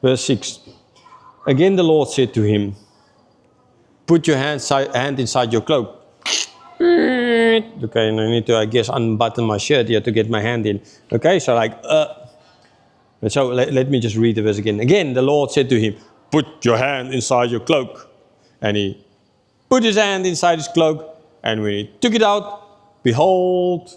Verse 6. Again the Lord said to him, put your hand inside your cloak. Okay, and I need to, I guess, unbutton my shirt here to get my hand in. Okay, so so let me just read the verse again. Again, the Lord said to him, put your hand inside your cloak. And he put his hand inside his cloak, and when he took it out, behold,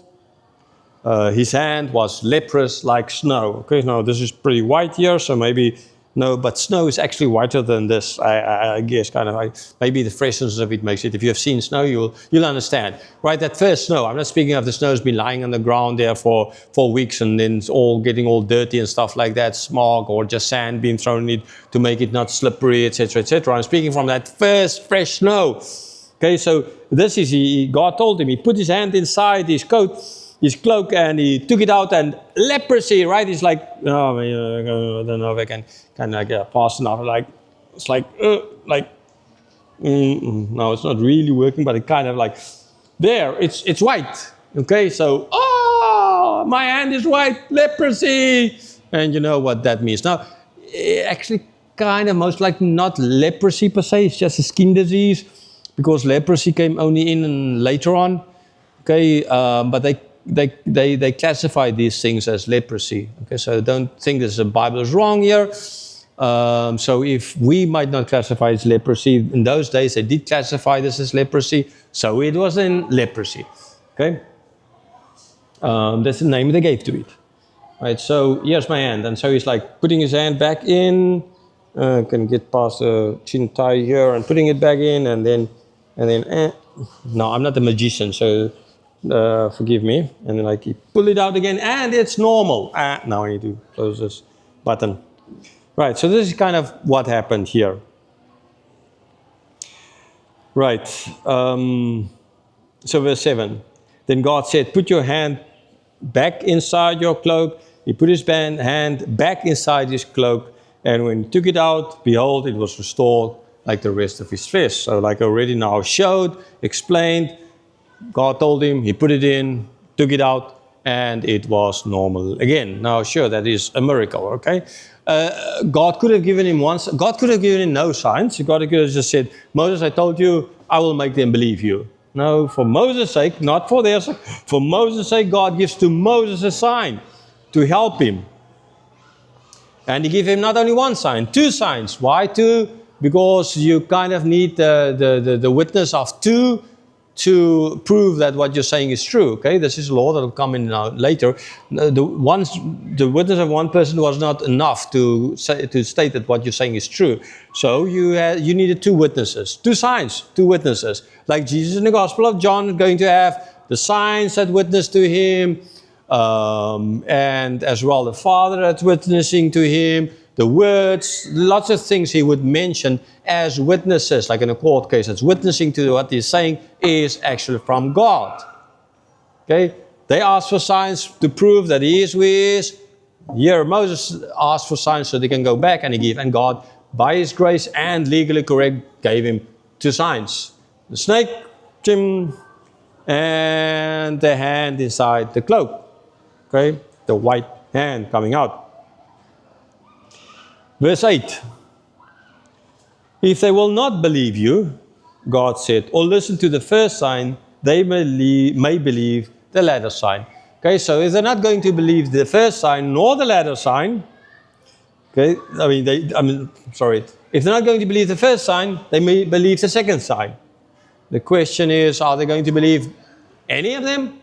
his hand was leprous like snow. Okay, now this is pretty white here, so maybe, no, but snow is actually whiter than this, I guess, kind of. Maybe the freshness of it makes it. If you have seen snow, you'll understand. Right, that first snow, I'm not speaking of the snow has been lying on the ground there for weeks and then it's all getting all dirty and stuff like that, smog or just sand being thrown in it to make it not slippery, etc., etc. I'm speaking from that first fresh snow. Okay, so this is, God told him, he put his hand inside his coat, his cloak, and he took it out, and leprosy, right? It's like, oh, I don't know if I can kind of get fast enough. Like, it's like, no, it's not really working, but it kind of like, there, it's white. Okay, so, oh, my hand is white, leprosy. And you know what that means. Now, actually, kind of most likely not leprosy per se, it's just a skin disease, because leprosy came only in later on. Okay, but they classify these things as leprosy. Okay, so don't think the Bible is wrong here. So if we might not classify it as leprosy, in those days they did classify this as leprosy, so it was in leprosy. Okay, that's the name they gave to it. Right, so here's my hand, and so he's like putting his hand back in. Can get past the chin tie here and putting it back in, and then. No, I'm not a magician, so. Forgive me, and then like you pull it out again, and it's normal. Now I need to close this button. Right, so this is kind of what happened here. Right, so verse 7. Then God said, put your hand back inside your cloak. He put his hand back inside his cloak, and when he took it out, behold, it was restored like the rest of his flesh. So like I already now showed, explained, God told him, he put it in, took it out, and it was normal again. Now, sure, that is a miracle, okay? God could have given him God could have given him no signs. God could have just said, Moses, I told you, I will make them believe you. No, for Moses' sake, not for their sake. For Moses' sake, God gives to Moses a sign to help him. And he gave him not only one sign, two signs. Why two? Because you kind of need the witness of two to prove that what you're saying is true. Okay, this is a law that will come in later. The witness of one person was not enough to state that what you're saying is true. So you needed two witnesses, two signs, two witnesses. Like Jesus in the Gospel of John going to have the signs that witness to him, and as well the Father that's witnessing to him. The words, lots of things he would mention as witnesses, like in a court case, it's witnessing to what he's saying is actually from God. Okay? They asked for signs to prove that he is who he is. Here, Moses asked for signs so they can go back and he gave. And God, by his grace and legally correct, gave him two signs. The snake, and the hand inside the cloak. Okay? The white hand coming out. Verse 8. If they will not believe you, God said, or listen to the first sign, they may believe the latter sign. Okay, so if they're not going to believe the first sign nor the latter sign, okay, if they're not going to believe the first sign, they may believe the second sign. The question is, are they going to believe any of them?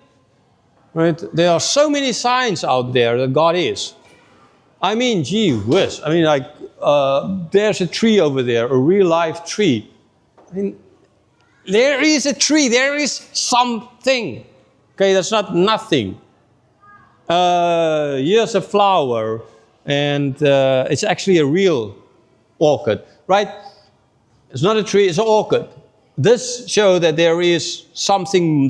Right? There are so many signs out there that God is. I mean, gee whiz. I mean, like, there's a tree over there, a real life tree. I mean, there is a tree, there is something. Okay, that's not nothing. Here's a flower, and it's actually a real orchid, right? It's not a tree, it's an orchid. This shows that there is something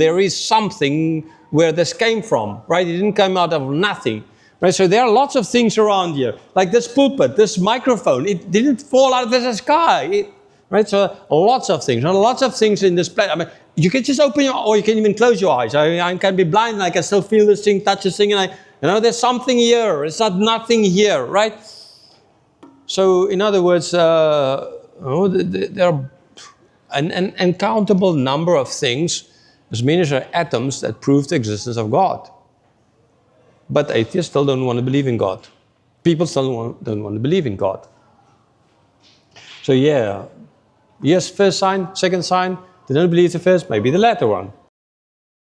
where this came from, right? It didn't come out of nothing. Right, so there are lots of things around here, like this pulpit, this microphone. It didn't fall out of the sky, right? So lots of things in this place. I mean, you can just open your, or you can even close your eyes. I can be blind, and I can still feel this thing, touch this thing, and there's something here. It's not nothing here, right? So, in other words, there are an uncountable number of things, as many as are atoms, that prove the existence of God. But atheists still don't want to believe in God. People still don't want to believe in God. So yeah, yes, first sign, second sign, they don't believe the first, maybe the latter one.